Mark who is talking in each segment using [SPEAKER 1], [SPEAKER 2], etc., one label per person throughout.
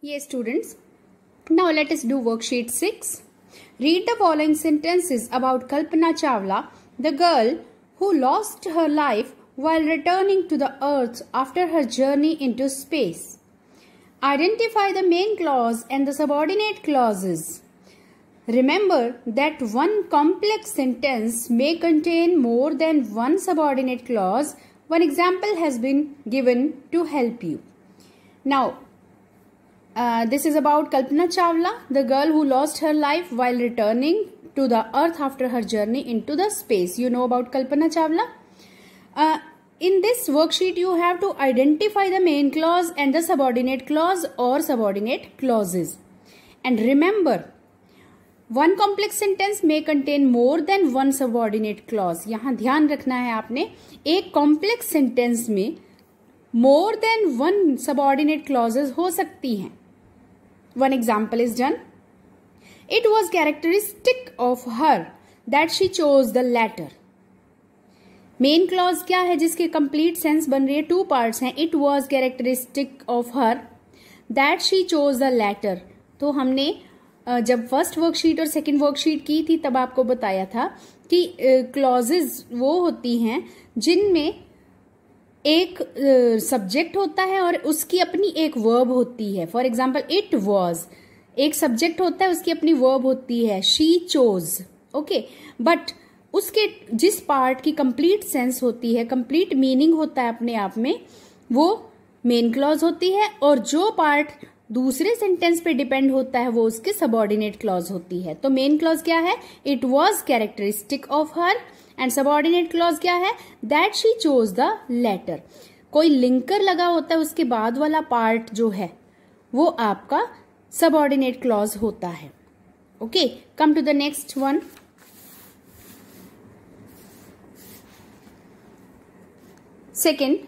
[SPEAKER 1] Yes, students. Now let us do worksheet 6. Read the following sentences about Kalpana Chawla, the girl who lost her life while returning to the earth after her journey into space. Identify the main clause and the subordinate clauses. Remember that one complex sentence may contain more than one subordinate clause. One example has been given to help you. Now, this is about Kalpana Chawla, the girl who lost her life while returning to the earth after her journey into the space. You know about Kalpana Chawla. In this worksheet, you have to identify the main clause and the subordinate clause or subordinate clauses. And remember, one complex sentence may contain more than one subordinate clause. यहाँ ध्यान रखना है आपने, एक complex sentence में more than one subordinate clauses हो सकती हैं. One example is done. It was characteristic of her that she chose the latter. Main clause क्या है जिसके कंप्लीट सेंस बन रही है? टू पार्ट्स हैं. It was characteristic of her that she chose the latter. तो हमने जब फर्स्ट वर्कशीट और सेकंड वर्कशीट की थी तब आपको बताया था कि क्लॉजेज वो होती हैं जिनमें एक सब्जेक्ट होता है और उसकी अपनी एक वर्ब होती है. फॉर एग्जाम्पल, इट वॉज एक सब्जेक्ट होता है, उसकी अपनी वर्ब होती है. She chose. ओके, बट उसके जिस पार्ट की कंप्लीट सेंस होती है, कंप्लीट मीनिंग होता है अपने आप में, वो मेन क्लॉज होती है. और जो पार्ट दूसरे सेंटेंस पे डिपेंड होता है वो उसकी सबऑर्डिनेट क्लॉज होती है. तो मेन क्लॉज क्या है? It was characteristic of her. And subordinate clause क्या है? That she chose the latter. कोई लिंकर लगा होता है, उसके बाद वाला पार्ट जो है वो आपका सबऑर्डिनेट क्लॉज होता है. Okay, come to the next one. Second,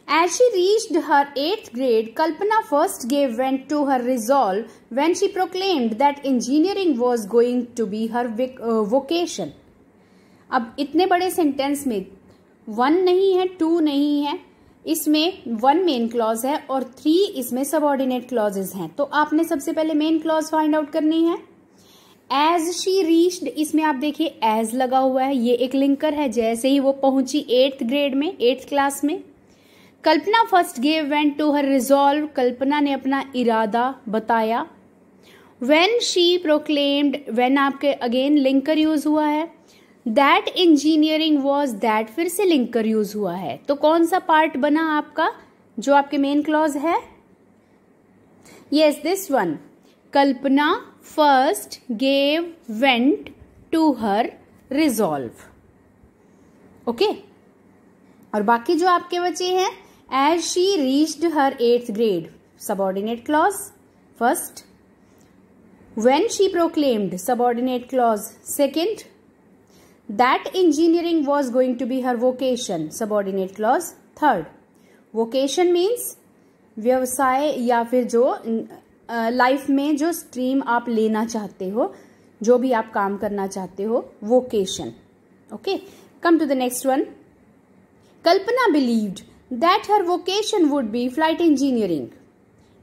[SPEAKER 1] as she reached her 8th grade, Kalpana first gave vent to her resolve when she proclaimed that engineering was going to be her vocation. अब इतने बड़े sentence में 1 नहीं है, 2 नहीं है, इसमें 1 main clause है और 3 इसमें सबऑर्डिनेट क्लॉजेस हैं. तो आपने सबसे पहले मेन क्लॉज फाइंड आउट करनी है. एज शी रीच्ड, इसमें आप देखिए एज लगा हुआ है, ये एक लिंकर है. जैसे ही वो पहुंची 8th ग्रेड में, 8th क्लास में. Kalpana first gave went to her resolve, Kalpana ने अपना इरादा बताया. व्हेन शी प्रोक्लेम्ड, व्हेन आपके अगेन लिंकर यूज हुआ है. दैट इंजीनियरिंग वॉज, दैट फिर से लिंकर यूज हुआ है. तो कौन सा पार्ट बना आपका जो आपके मेन क्लॉज है? Yes, this one. Kalpana first gave vent to her resolve. Okay, और बाकी जो आपके बचे हैं, as she reached her 8th grade, subordinate clause first. When she proclaimed, subordinate clause second. That engineering was going to be her vocation, subordinate clause third. Vocation means व्यवसाय या फिर जो लाइफ में जो स्ट्रीम आप लेना चाहते हो, जो भी आप काम करना चाहते हो, vocation. Okay, come to the next one. Kalpana believed that her vocation would be flight engineering.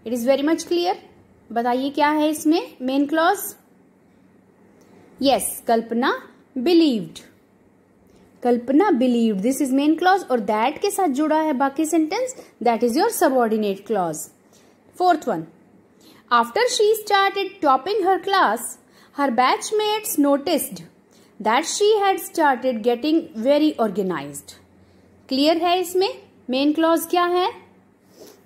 [SPEAKER 1] It is very much clear. बताइए क्या है इसमें main clause? Yes, Kalpana believed. Kalpana believed, this is main clause और दैट के साथ जुड़ा है बाकी sentence, that is your subordinate clause. Fourth one. After she started topping her class, her batchmates noticed that she had started getting very organized. Clear है इसमें? Main clause क्या है?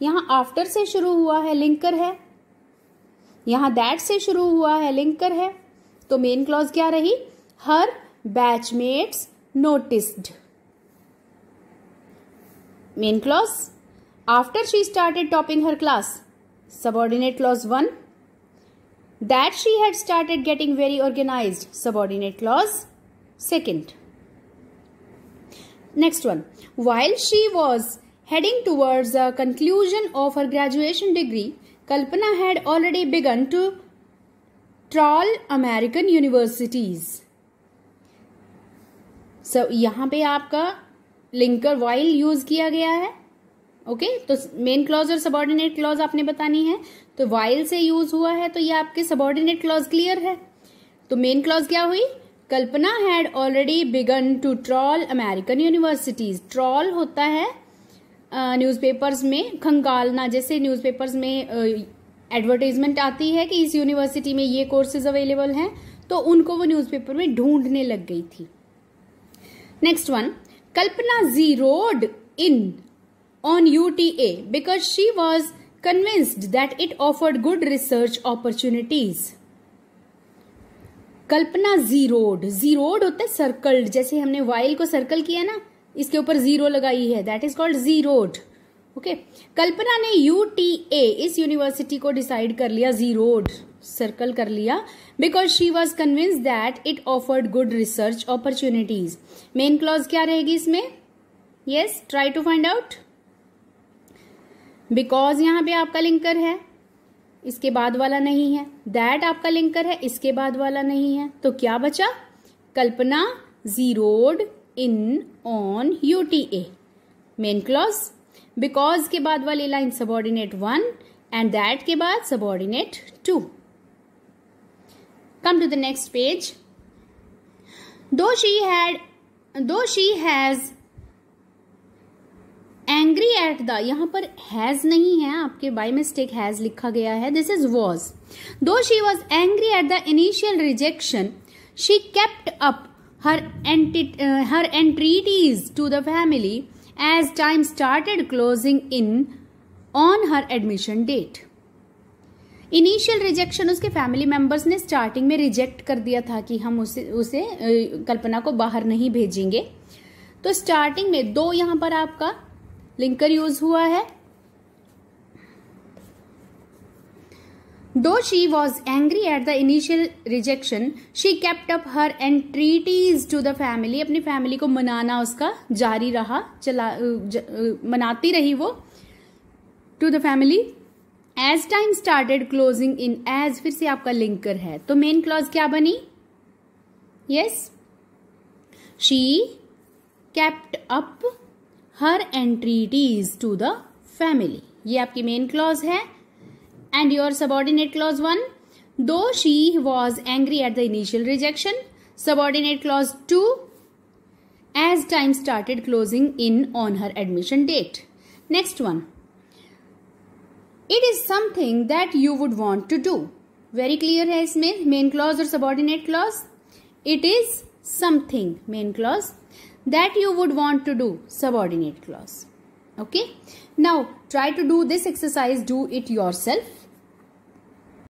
[SPEAKER 1] यहाँ आफ्टर से शुरू हुआ है, लिंकर है. यहाँ दैट से शुरू हुआ है, लिंकर है. तो मेन क्लॉज क्या रही? Her batchmates noticed. Main clause after she started topping her class. Subordinate clause 1. That she had started getting very organized. Subordinate clause 2nd. Next one. While she was heading towards the conclusion of her graduation degree, Kalpana had already begun to trawl American universities. So, यहाँ पे आपका linker while use किया गया है. Okay, तो main clause और subordinate clause आपने बतानी है। तो वाइल से यूज हुआ है तो ये आपके सबॉर्डिनेट क्लॉज क्लियर है। तो मेन क्लॉज क्या हुई? Kalpana had already begun to trawl American universities. Trawl होता है न्यूज़पेपर्स में खंगालना, जैसे न्यूज़पेपर्स में एडवर्टाइजमेंट आती है कि इस यूनिवर्सिटी में ये कोर्सेज अवेलेबल हैं, तो उनको वो न्यूज़पेपर में ढूंढने लग गई थी। Next one, Kalpana zeroed in on UTA because she was convinced that it offered good research opportunities. कल्पना जीरोड, जीरोड होता है सर्कल्ड, जैसे हमने वाइल को सर्कल किया ना, इसके ऊपर जीरो लगाई है, दैट इज कॉल्ड जीरोड। ओके, कल्पना ने UTA इस यूनिवर्सिटी को डिसाइड कर लिया, जीरोड सर्कल कर लिया, because she was convinced that it offered good research opportunities. Main clause क्या रहेगी इसमें? Yes, try to find out. Because यहां पे आपका लिंकर है, इसके बाद वाला नहीं है। दैट आपका लिंकर है, इसके बाद वाला नहीं है। तो क्या बचा? Kalpana zeroed in on UTA। Main clause, because के बाद वाली लाइन सबॉर्डिनेट 1 एंड दैट के बाद subordinate 2। Come to the next page. Though she has angry at the, यहां पर हैज नहीं है, आपके बाय मिस्टेक हैज लिखा गया है, दिस इज वॉज। दो she was angry at the initial rejection, she kept up her entreaties to the family as time started closing in on her admission date. Initial rejection उसके family members ने starting में reject कर दिया था कि हम उसे कल्पना को बाहर नहीं भेजेंगे। तो स्टार्टिंग में दो यहां पर आपका लिंकर यूज हुआ है। Though she was angry at the initial rejection, she kept up her entreaties to the family. अपनी फैमिली को मनाना उसका जारी रहा, मनाती रही वो to the family. As time started closing in, as फिर से आपका लिंकर है, तो मेन क्लॉज क्या बनी? Yes, she kept up her entreaties to the family. ये आपकी मेन क्लॉज है। And your subordinate clause 1, though she was angry at the initial rejection. Subordinate clause 2, as time started closing in on her admission date. Next one, it is something that you would want to do. Very clear है इसमें main clause और subordinate clause. It is something, main clause, that you would want to do, subordinate clause. Okay, now try to do this exercise, do it yourself.